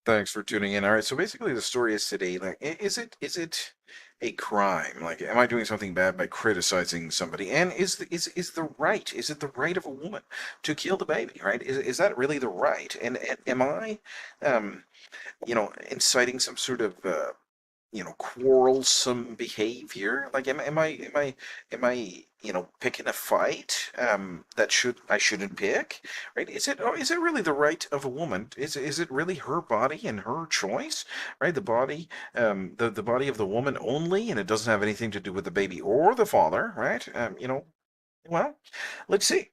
Thanks for tuning in. All right, so basically the story is today, like, is it a crime? Like, am I doing something bad by criticizing somebody? And is it the right of a woman to kill the baby, right? Is that really the right? And am I, um, inciting some sort of quarrelsome behavior? Like, am I picking a fight that I shouldn't pick, right? Is it really the right of a woman? Is it really her body and her choice, right? The body of the woman only, and it doesn't have anything to do with the baby or the father, right? Well, let's see.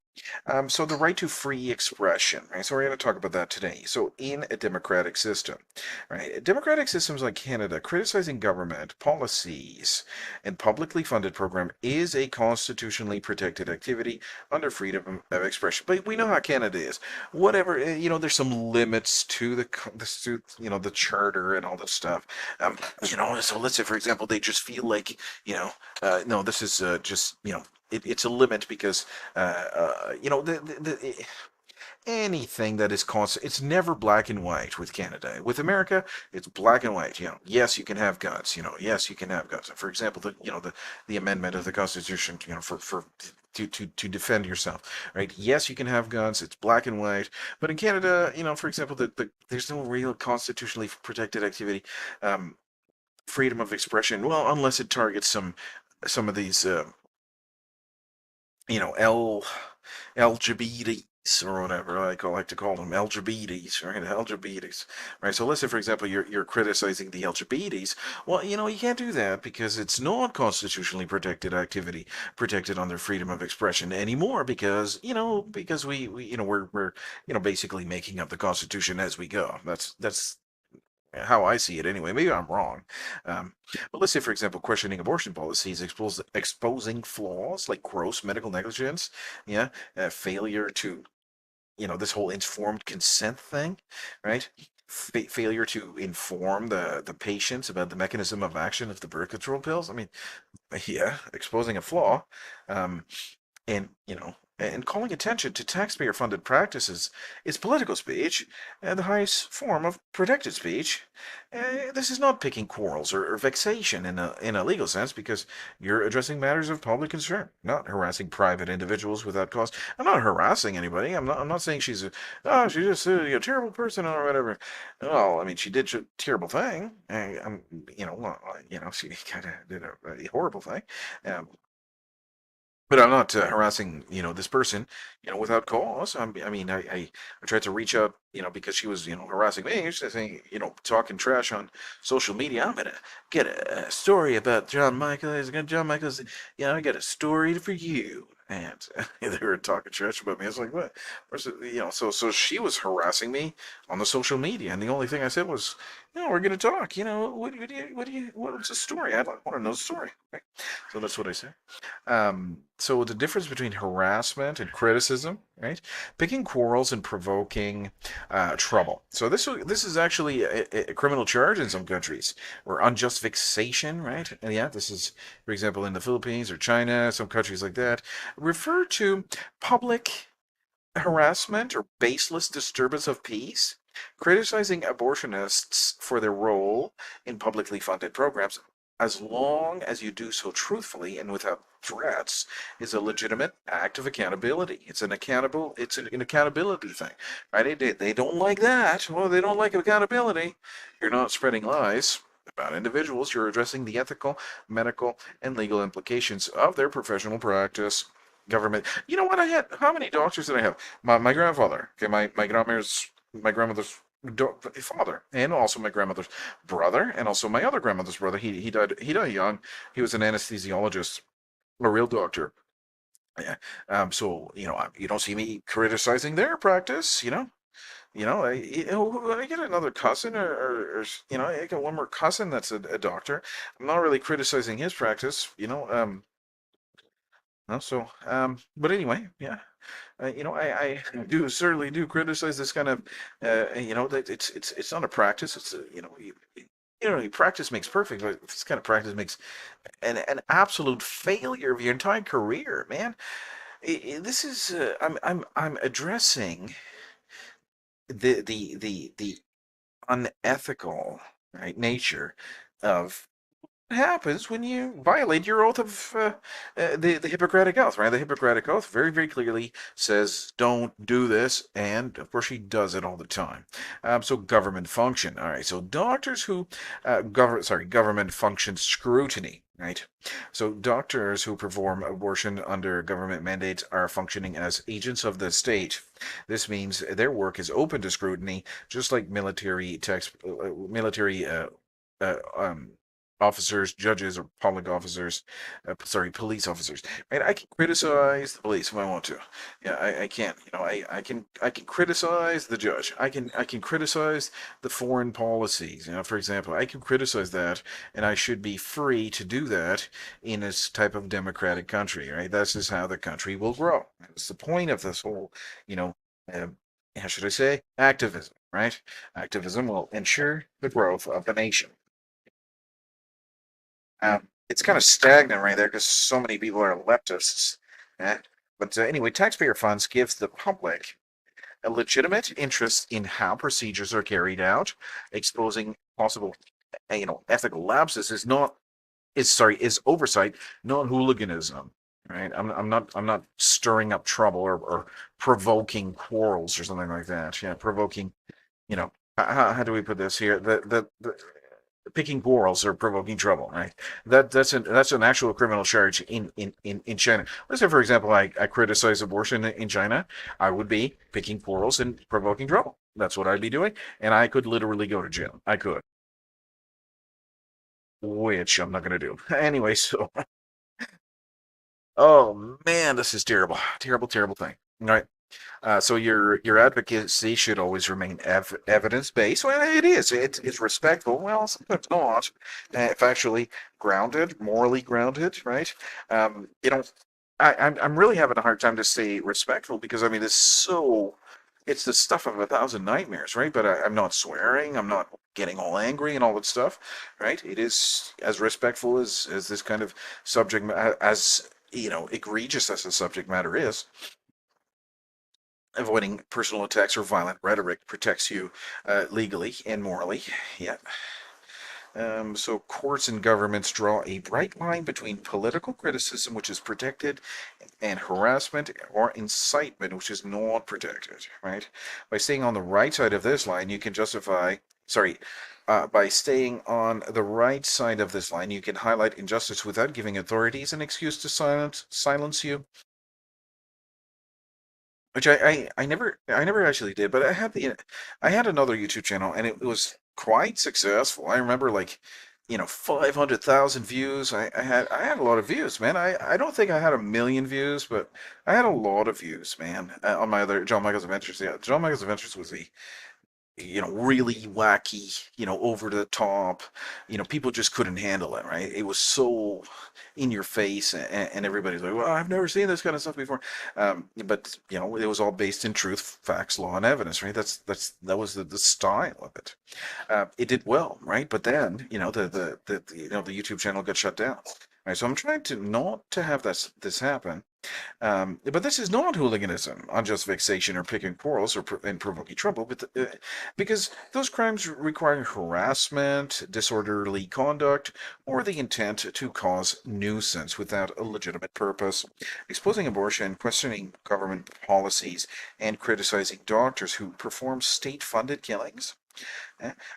So the right to free expression, right? So we're going to talk about that today. So in a democratic system, right? Democratic systems like Canada, criticizing government policies and publicly funded program is a constitutionally protected activity under freedom of expression. But we know how Canada is. Whatever, there's some limits to the charter and all this stuff. So let's say, for example, they just feel like, no, this is just, it's a limit because anything that is constant, it's never black and white with Canada. With America, it's black and white. Yes, you can have guns. Yes, you can have guns. For example, the amendment of the Constitution, for to defend yourself, right? Yes, you can have guns. It's black and white. But in Canada, for example, there's no real constitutionally protected activity, freedom of expression. Well, unless it targets some of these. L LGBTs or whatever I like to call them, LGBTs, right? LGBTs, right? So let's say, for example, you're criticizing the LGBTs. Well, you can't do that because it's not constitutionally protected activity, protected under freedom of expression anymore. Because we're basically making up the Constitution as we go. That's how I see it anyway. Maybe I'm wrong. But let's say, for example, questioning abortion policies, exposing flaws like gross medical negligence, yeah, failure to, this whole informed consent thing, right? Failure to inform the patients about the mechanism of action of the birth control pills. I mean, yeah, exposing a flaw. Um, and calling attention to taxpayer-funded practices is political speech, the highest form of protected speech. This is not picking quarrels or vexation in a legal sense because you're addressing matters of public concern, not harassing private individuals without cause. I'm not harassing anybody. I'm not saying she's just a terrible person or whatever. Well, I mean, she did a terrible thing. She kind of did a horrible thing. Um, but I'm not harassing, this person, without cause. I mean, I tried to reach out, because she was, harassing me. She's saying, talking trash on social media. I'm gonna get a story about John Michael. John Michael's, I got a story for you. And they were talking trash about me. I was like, what? So she was harassing me on the social media, and the only thing I said was, we're gonna talk. What's the story? I want to know the story. Right? So that's what I said. So the difference between harassment and criticism, right? Picking quarrels and provoking trouble. So this is actually a criminal charge in some countries, or unjust vexation, right? And yeah, this is, for example, in the Philippines or China, some countries like that, refer to public harassment or baseless disturbance of peace. Criticizing abortionists for their role in publicly funded programs, as long as you do so truthfully and without threats, is a legitimate act of accountability. It's an accountability thing, right? They don't like that. Well, they don't like accountability. You're not spreading lies about individuals. You're addressing the ethical, medical, and legal implications of their professional practice. Government. You know what? how many doctors did I have? My grandfather. Okay, my grandmother's father, and also my grandmother's brother, and also my other grandmother's brother. He died young. He was an anesthesiologist, a real doctor. Yeah. So you don't see me criticizing their practice. I get another cousin, I get one more cousin that's a doctor. I'm not really criticizing his practice. But anyway, yeah. I do certainly do criticize this kind of, that it's not a practice. It's practice makes perfect, but this kind of practice makes an absolute failure of your entire career, man. This is I'm addressing the unethical, right, nature of happens when you violate your oath of the Hippocratic Oath, right? The Hippocratic Oath very, very clearly says don't do this, and of course she does it all the time. So government function, all right. So doctors who government function scrutiny. Right. So doctors who perform abortion under government mandates are functioning as agents of the state. This means their work is open to scrutiny, just like military uh, um, officers, judges, or public officers, police officers. Right? I can criticize the police if I want to. Yeah, I can. I can criticize the judge. I can criticize the foreign policies. For example, I can criticize that, and I should be free to do that in this type of democratic country. Right? This is how the country will grow. That's the point of this whole, you know. Uh, how should I say? Activism, right? Activism will ensure the growth of the nation. It's kind of stagnant right there because so many people are leftists. eh? But anyway, taxpayer funds gives the public a legitimate interest in how procedures are carried out. Exposing possible, ethical lapses is oversight, not hooliganism. Right? I'm not stirring up trouble or provoking quarrels or something like that. Yeah, provoking. How do we put this here? The picking quarrels or provoking trouble, right? That's an actual criminal charge in China. Let's say, for example, I criticize abortion in China. I would be picking quarrels and provoking trouble. That's what I'd be doing, and I could literally go to jail. I could, which I'm not going to do anyway. So, oh man, this is terrible, terrible, terrible thing. All right. So your advocacy should always remain evidence based. Well, it is. It's respectful. Well, sometimes not. Factually grounded, morally grounded, right? Um, you know, I'm really having a hard time to say respectful because I mean it's the stuff of a thousand nightmares, right? But I'm not swearing. I'm not getting all angry and all that stuff, right? It is as respectful as this kind of as egregious as the subject matter is. Avoiding personal attacks or violent rhetoric protects you legally and morally. Yeah. So courts and governments draw a bright line between political criticism, which is protected, and harassment or incitement, which is not protected, right? By staying on the right side of this line, you can justify, sorry, by staying on the right side of this line, you can highlight injustice without giving authorities an excuse to silence you. Which I never actually did, but I had another YouTube channel and it was quite successful. I remember 500,000 views. I had a lot of views, man. I don't think I had a million views, but I had a lot of views, man. On my other John Michael's Adventures. Yeah, John Michael's Adventures was really wacky, over the top. People just couldn't handle it, right? It was so in your face, and everybody's like, "Well, I've never seen this kind of stuff before." But it was all based in truth, facts, law, and evidence, right? That was the style of it. It did well, right? But then, the YouTube channel got shut down. Right, so I'm trying to not to have this happen. But this is not hooliganism, unjust vexation, or picking quarrels and provoking trouble, because those crimes require harassment, disorderly conduct, or the intent to cause nuisance without a legitimate purpose. Exposing abortion, questioning government policies, and criticizing doctors who perform state-funded killings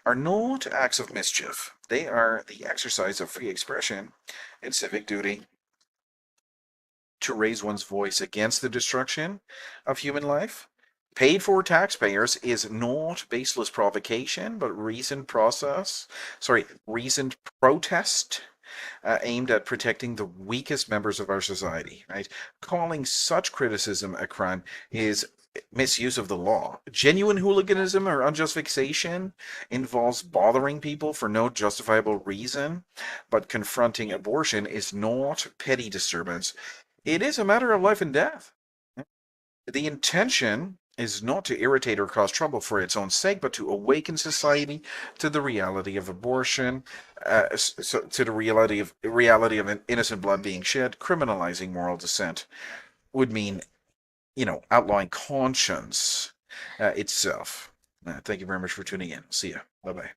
are not acts of mischief. They are the exercise of free expression and civic duty. To raise one's voice against the destruction of human life, paid for taxpayers, is not baseless provocation, but reasoned protest aimed at protecting the weakest members of our society, right? Calling such criticism a crime is misuse of the law. Genuine hooliganism or unjust fixation involves bothering people for no justifiable reason, but confronting abortion is not petty disturbance. It is a matter of life and death. The intention is not to irritate or cause trouble for its own sake, but to awaken society to the reality of abortion, to the reality of an innocent blood being shed. Criminalizing moral dissent would mean, outlawing conscience itself. Thank you very much for tuning in. See ya. Bye bye.